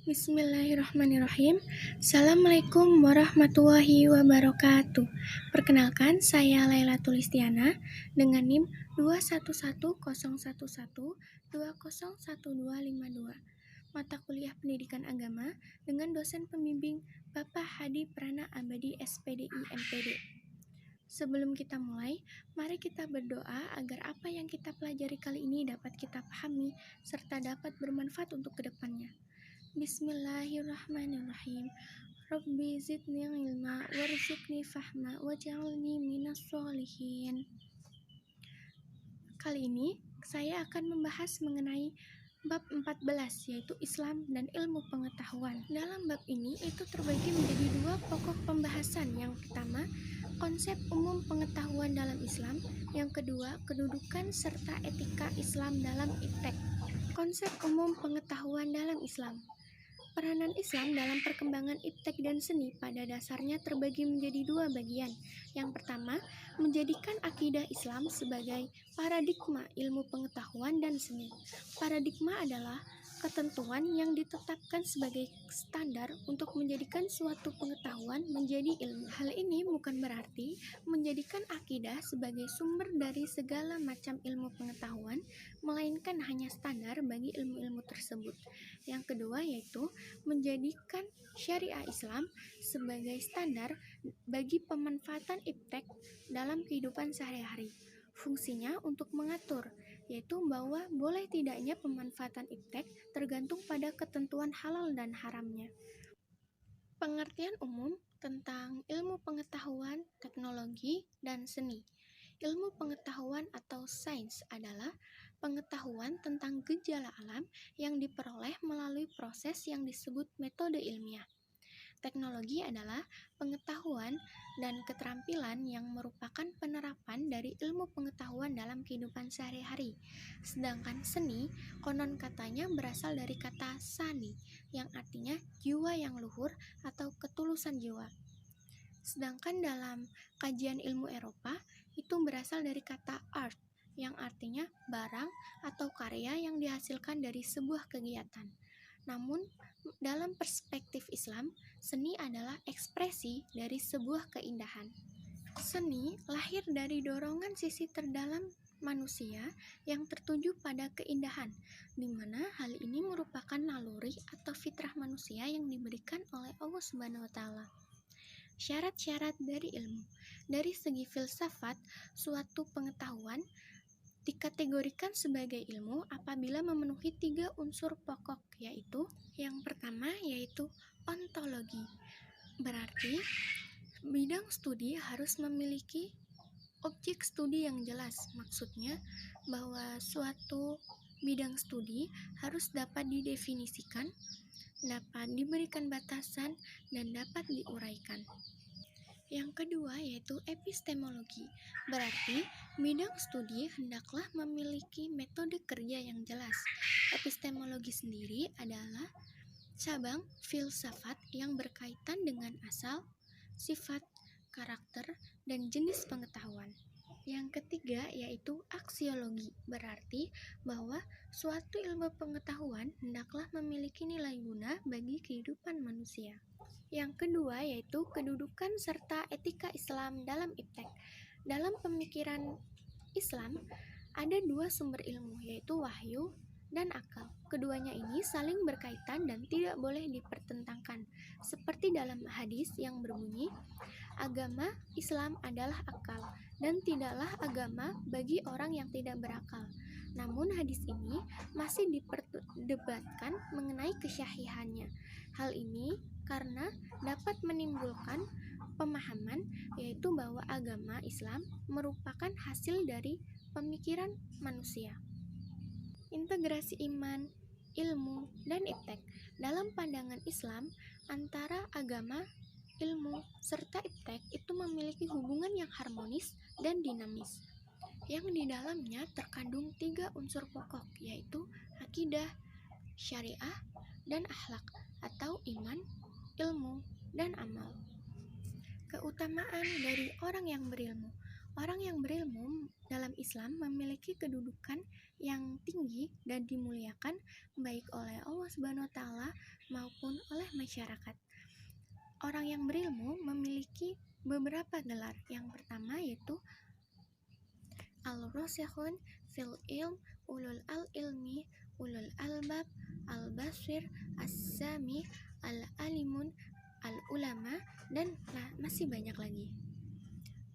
Bismillahirrahmanirrahim. Assalamualaikum warahmatullahi wabarakatuh. Perkenalkan, saya Laila Tulistiana dengan NIM 2110112011252. Mata kuliah Pendidikan Agama dengan dosen pembimbing Bapak Hadi Prana Abadi SPDI MPD. Sebelum kita mulai, mari kita berdoa agar apa yang kita pelajari kali ini dapat kita pahami serta dapat bermanfaat untuk kedepannya. Bismillahirrahmanirrahim. Rabbi zidni ilma warzuqni fahma waj'alni minas sholihin. Kali ini saya akan membahas mengenai bab 14, yaitu Islam dan ilmu pengetahuan. Dalam bab ini itu terbagi menjadi dua pokok pembahasan. Yang pertama, konsep umum pengetahuan dalam Islam. Yang kedua, kedudukan serta etika Islam dalam iptek. Konsep umum pengetahuan dalam Islam. Peranan Islam dalam perkembangan iptek dan seni pada dasarnya terbagi menjadi dua bagian. Yang pertama, menjadikan akidah Islam sebagai paradigma ilmu pengetahuan dan seni. Paradigma adalah ketentuan yang ditetapkan sebagai standar untuk menjadikan suatu pengetahuan menjadi ilmu. Hal ini bukan berarti menjadikan akidah sebagai sumber dari segala macam ilmu pengetahuan, melainkan hanya standar bagi ilmu-ilmu tersebut. Yang kedua yaitu menjadikan syariah Islam sebagai standar bagi pemanfaatan iptek dalam kehidupan sehari-hari. Fungsinya untuk mengatur, yaitu bahwa boleh tidaknya pemanfaatan iptek tergantung pada ketentuan halal dan haramnya. Pengertian umum tentang ilmu pengetahuan, teknologi, dan seni. Ilmu pengetahuan atau sains adalah pengetahuan tentang gejala alam yang diperoleh melalui proses yang disebut metode ilmiah. Teknologi adalah pengetahuan dan keterampilan yang merupakan penerapan dari ilmu pengetahuan dalam kehidupan sehari-hari. Sedangkan seni, konon katanya berasal dari kata sani, yang artinya jiwa yang luhur atau ketulusan jiwa. Sedangkan dalam kajian ilmu Eropa, itu berasal dari kata art, yang artinya barang atau karya yang dihasilkan dari sebuah kegiatan. Namun, dalam perspektif Islam, seni adalah ekspresi dari sebuah keindahan. Seni lahir dari dorongan sisi terdalam manusia yang tertuju pada keindahan, di mana hal ini merupakan naluri atau fitrah manusia yang diberikan oleh Allah Subhanahu wa Ta'ala. Syarat-syarat dari ilmu. Dari segi filsafat, suatu pengetahuan dikategorikan sebagai ilmu apabila memenuhi 3 unsur pokok, yaitu yang pertama yaitu ontologi. Berarti bidang studi harus memiliki objek studi yang jelas. Maksudnya bahwa suatu bidang studi harus dapat didefinisikan, dapat diberikan batasan, dan dapat diuraikan. Yang kedua yaitu epistemologi. Berarti bidang studi hendaklah memiliki metode kerja yang jelas. Epistemologi sendiri adalah cabang filsafat yang berkaitan dengan asal, sifat, karakter, dan jenis pengetahuan. Yang ketiga yaitu aksiologi. Berarti bahwa suatu ilmu pengetahuan hendaklah memiliki nilai guna bagi kehidupan manusia. Yang kedua yaitu kedudukan serta etika Islam dalam iptek. Dalam pemikiran Islam ada 2 sumber ilmu, yaitu wahyu dan akal. Keduanya ini saling berkaitan dan tidak boleh dipertentangkan. Seperti dalam hadis yang berbunyi, agama Islam adalah akal dan tidaklah agama bagi orang yang tidak berakal. Namun hadis ini masih diperdebatkan mengenai kesyahihannya. Hal ini karena dapat menimbulkan pemahaman yaitu bahwa agama Islam merupakan hasil dari pemikiran manusia. Integrasi iman, ilmu, dan iptek. Dalam pandangan Islam, antara agama, ilmu, serta iptek itu memiliki hubungan yang harmonis dan dinamis, yang di dalamnya terkandung 3 unsur pokok, yaitu akidah, syariah, dan akhlak atau iman, ilmu, dan amal. Keutamaan dari orang yang berilmu. Orang yang berilmu dalam Islam memiliki kedudukan yang tinggi dan dimuliakan baik oleh Allah Subhanahu wa taala maupun oleh masyarakat. Orang yang berilmu memiliki beberapa gelar. Yang pertama yaitu al-rasikhun fil ilm, ulul al-ilmi, ulul albab, al-basir, as-sami, al-alimun, al-ulama, dan masih banyak lagi.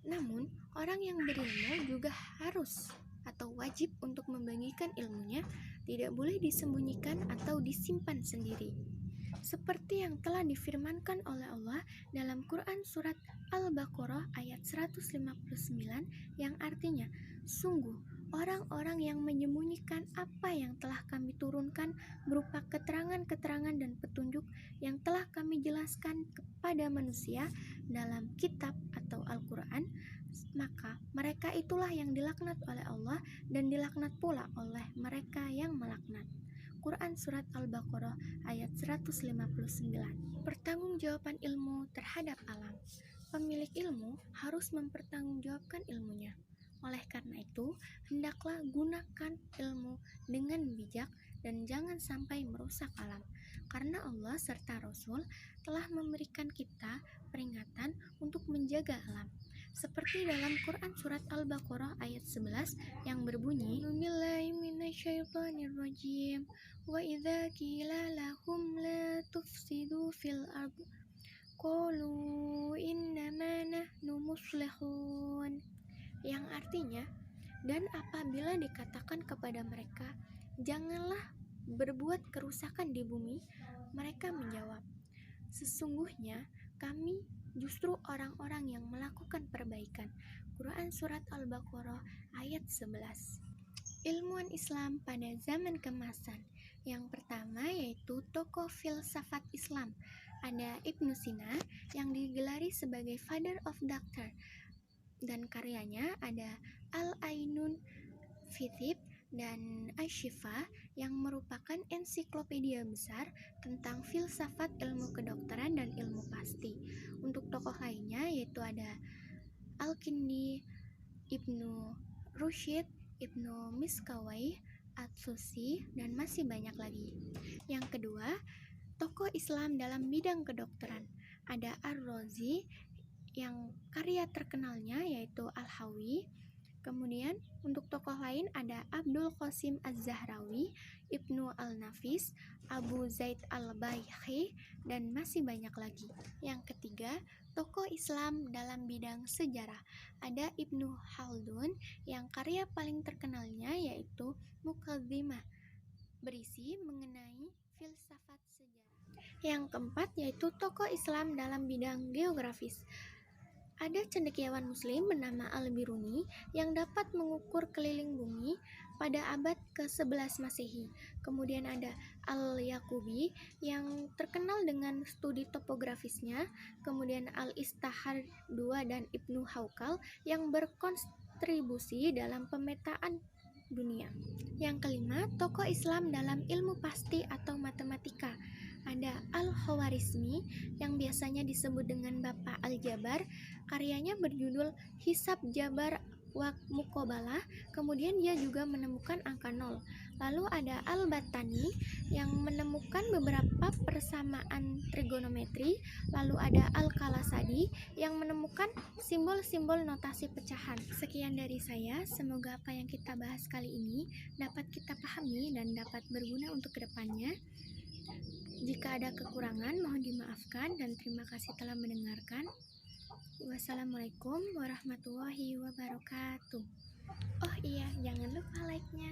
Namun, orang yang berilmu juga harus atau wajib untuk membagikan ilmunya, tidak boleh disembunyikan atau disimpan sendiri. Seperti yang telah difirmankan oleh Allah dalam Quran surat Al-Baqarah ayat 159 yang artinya, sungguh orang-orang yang menyembunyikan apa yang telah kami turunkan berupa keterangan-keterangan dan petunjuk yang telah kami jelaskan kepada manusia dalam kitab atau Al-Quran, maka mereka itulah yang dilaknat oleh Allah dan dilaknat pula oleh mereka yang melaknat. Quran Surat Al-Baqarah ayat 159. Pertanggungjawaban ilmu terhadap alam. Pemilik ilmu harus mempertanggungjawabkan ilmunya. Oleh karena itu, hendaklah gunakan ilmu dengan bijak dan jangan sampai merusak alam. Karena Allah serta Rasul telah memberikan kita peringatan untuk menjaga alam. Seperti dalam Quran Surat Al-Baqarah ayat 11 yang berbunyi, Billahi minasyaitonirrajim, wa idza qila lahum la tufsidu fil ard qalu innama nahnu muslihun, yang artinya, dan apabila dikatakan kepada mereka, janganlah berbuat kerusakan di bumi, mereka menjawab, sesungguhnya kami justru orang-orang yang melakukan perbaikan. Quran Surat Al-Baqarah ayat 11. Ilmuwan Islam pada zaman keemasan. Yang pertama yaitu tokoh filsafat Islam. Ada Ibnu Sina yang digelari sebagai Father of Doctor, dan karyanya ada Al-Ainun Fitib dan Asy-Syifa yang merupakan ensiklopedia besar tentang filsafat ilmu kedokteran dan ilmu pasti. Untuk tokoh lainnya yaitu ada Al-Kindi, Ibnu Rusyid, Ibnu Miskawayh, At-Tusi, dan masih banyak lagi. Yang kedua, tokoh Islam dalam bidang kedokteran. Ada Ar-Razi yang karya terkenalnya yaitu Al-Hawi. Kemudian untuk tokoh lain ada Abdul Qasim Az-Zahrawi, Ibnu Al-Nafis, Abu Zaid Al-Baihaqi, dan masih banyak lagi. Yang ketiga, tokoh Islam dalam bidang sejarah. Ada Ibnu Khaldun yang karya paling terkenalnya yaitu Muqaddimah, berisi mengenai filsafat sejarah. Yang keempat yaitu tokoh Islam dalam bidang geografis. Ada cendekiawan muslim bernama Al-Biruni yang dapat mengukur keliling bumi pada abad ke-11 Masehi. Kemudian ada Al-Yaqubi yang terkenal dengan studi topografisnya. Kemudian Al-Istihar II dan Ibnu Hawqal yang berkontribusi dalam pemetaan dunia. Yang kelima, tokoh Islam dalam ilmu pasti atau matematika. Ada Al-Khawarizmi yang biasanya disebut dengan Bapak Al-Jabar. Karyanya berjudul Hisab Jabar wa Muqabalah. Kemudian dia juga menemukan angka 0. Lalu ada Al-Battani yang menemukan beberapa persamaan trigonometri. Lalu ada Al-Kalasadi yang menemukan simbol-simbol notasi pecahan. Sekian dari saya, semoga apa yang kita bahas kali ini dapat kita pahami dan dapat berguna untuk kedepannya. Jika ada kekurangan, mohon dimaafkan dan terima kasih telah mendengarkan. Wassalamualaikum warahmatullahi wabarakatuh. Oh iya, jangan lupa like-nya.